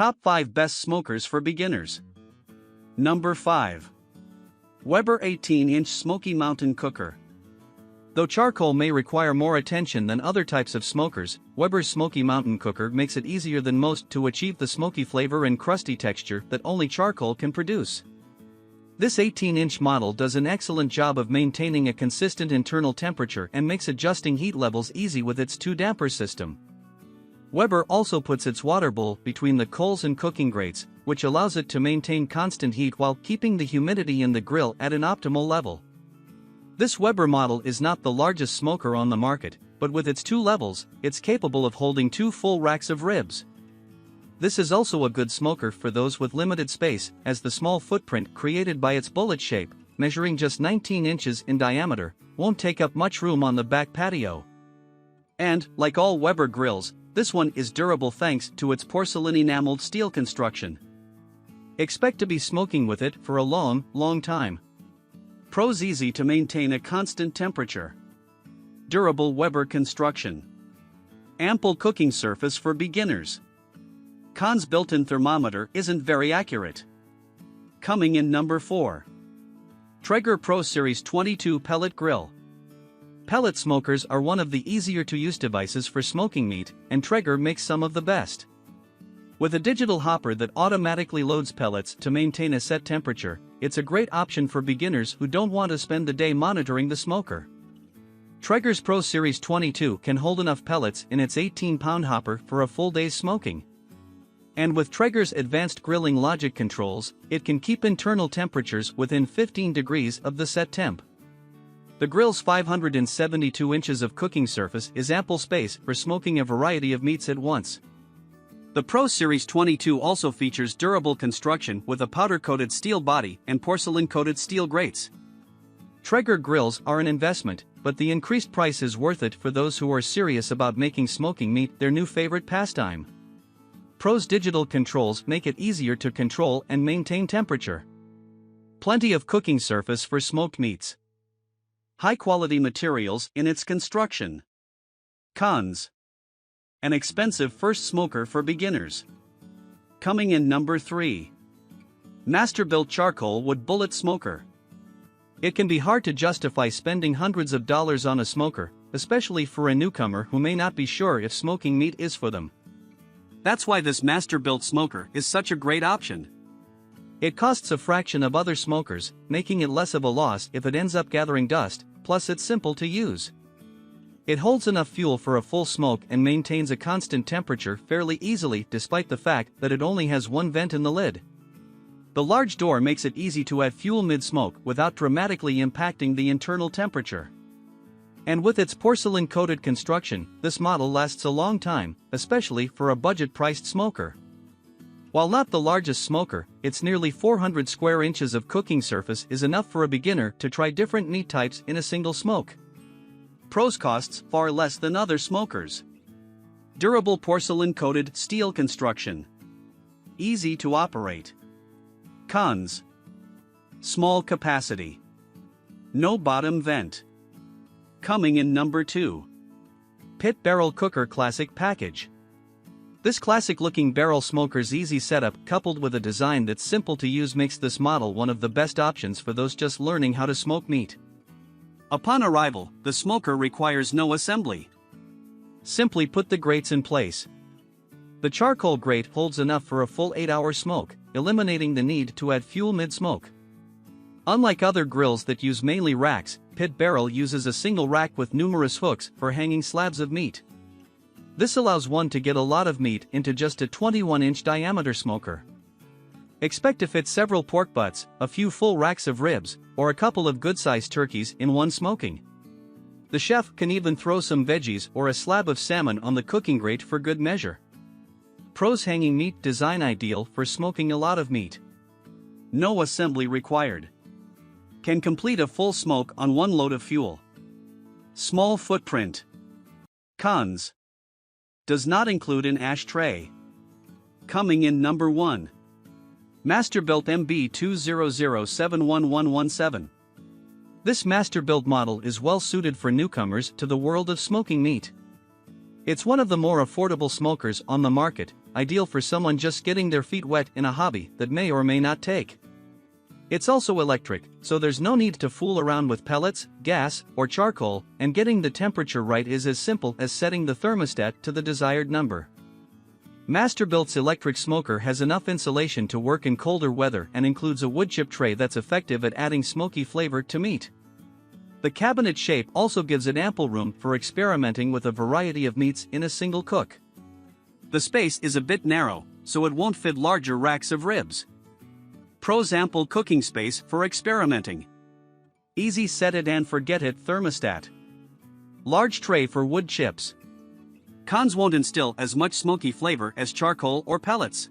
Top 5 Best Smokers for Beginners. Number 5. Weber 18-inch Smoky Mountain Cooker. Though charcoal may require more attention than other types of smokers, Weber's Smoky Mountain Cooker makes it easier than most to achieve the smoky flavor and crusty texture that only charcoal can produce. This 18-inch model does an excellent job of maintaining a consistent internal temperature and makes adjusting heat levels easy with its 2-damper system. Weber also puts its water bowl between the coals and cooking grates, which allows it to maintain constant heat while keeping the humidity in the grill at an optimal level. This Weber model is not the largest smoker on the market, but with its 2 levels, it's capable of holding 2 full racks of ribs. This is also a good smoker for those with limited space, as the small footprint created by its bullet shape, measuring just 19 inches in diameter, won't take up much room on the back patio. And, like all Weber grills, this one is durable thanks to its porcelain enameled steel construction. Expect to be smoking with it for a long, long time. Pros: easy to maintain a constant temperature. Durable Weber construction. Ample cooking surface for beginners. Cons: built-in thermometer isn't very accurate. Coming in number 4. Traeger Pro Series 22 Pellet Grill. Pellet smokers are one of the easier-to-use devices for smoking meat, and Traeger makes some of the best. With a digital hopper that automatically loads pellets to maintain a set temperature, it's a great option for beginners who don't want to spend the day monitoring the smoker. Traeger's Pro Series 22 can hold enough pellets in its 18-pound hopper for a full day's smoking. And with Traeger's advanced grilling logic controls, it can keep internal temperatures within 15 degrees of the set temp. The grill's 572 inches of cooking surface is ample space for smoking a variety of meats at once. The Pro Series 22 also features durable construction with a powder-coated steel body and porcelain-coated steel grates. Traeger grills are an investment, but the increased price is worth it for those who are serious about making smoking meat their new favorite pastime. Pro's digital controls make it easier to control and maintain temperature. Plenty of cooking surface for smoked meats. High-quality materials in its construction. Cons: an expensive first smoker for beginners. Coming in number 3. Masterbuilt Charcoal Wood Bullet Smoker. It can be hard to justify spending hundreds of dollars on a smoker, especially for a newcomer who may not be sure if smoking meat is for them. That's why this Masterbuilt smoker is such a great option. It costs a fraction of other smokers, making it less of a loss if it ends up gathering dust, plus it's simple to use. It holds enough fuel for a full smoke and maintains a constant temperature fairly easily despite the fact that it only has one vent in the lid. The large door makes it easy to add fuel mid-smoke without dramatically impacting the internal temperature. And with its porcelain-coated construction, this model lasts a long time, especially for a budget-priced smoker. While not the largest smoker, its nearly 400 square inches of cooking surface is enough for a beginner to try different meat types in a single smoke. Pros: costs far less than other smokers. Durable porcelain-coated steel construction. Easy to operate. Cons: small capacity. No bottom vent. Coming in number 2. Pit Barrel Cooker Classic Package. This classic-looking barrel smoker's easy setup coupled with a design that's simple to use makes this model one of the best options for those just learning how to smoke meat. Upon arrival, the smoker requires no assembly. Simply put the grates in place. The charcoal grate holds enough for a full 8-hour smoke, eliminating the need to add fuel mid-smoke. Unlike other grills that use mainly racks, Pit Barrel uses a single rack with numerous hooks for hanging slabs of meat. This allows one to get a lot of meat into just a 21-inch diameter smoker. Expect to fit several pork butts, a few full racks of ribs, or a couple of good-sized turkeys in one smoking. The chef can even throw some veggies or a slab of salmon on the cooking grate for good measure. Pros: hanging meat design ideal for smoking a lot of meat. No assembly required. Can complete a full smoke on one load of fuel. Small footprint. Cons: does not include an ashtray. Coming in number 1. Masterbuilt MB20071117. This Masterbuilt model is well suited for newcomers to the world of smoking meat. It's one of the more affordable smokers on the market, ideal for someone just getting their feet wet in a hobby that may or may not take. It's also electric, so there's no need to fool around with pellets, gas, or charcoal, and getting the temperature right is as simple as setting the thermostat to the desired number. Masterbuilt's electric smoker has enough insulation to work in colder weather and includes a wood chip tray that's effective at adding smoky flavor to meat. The cabinet shape also gives it ample room for experimenting with a variety of meats in a single cook. The space is a bit narrow, so it won't fit larger racks of ribs. Pros: ample cooking space for experimenting. Easy set it and forget it thermostat. Large tray for wood chips. Cons: won't instill as much smoky flavor as charcoal or pellets.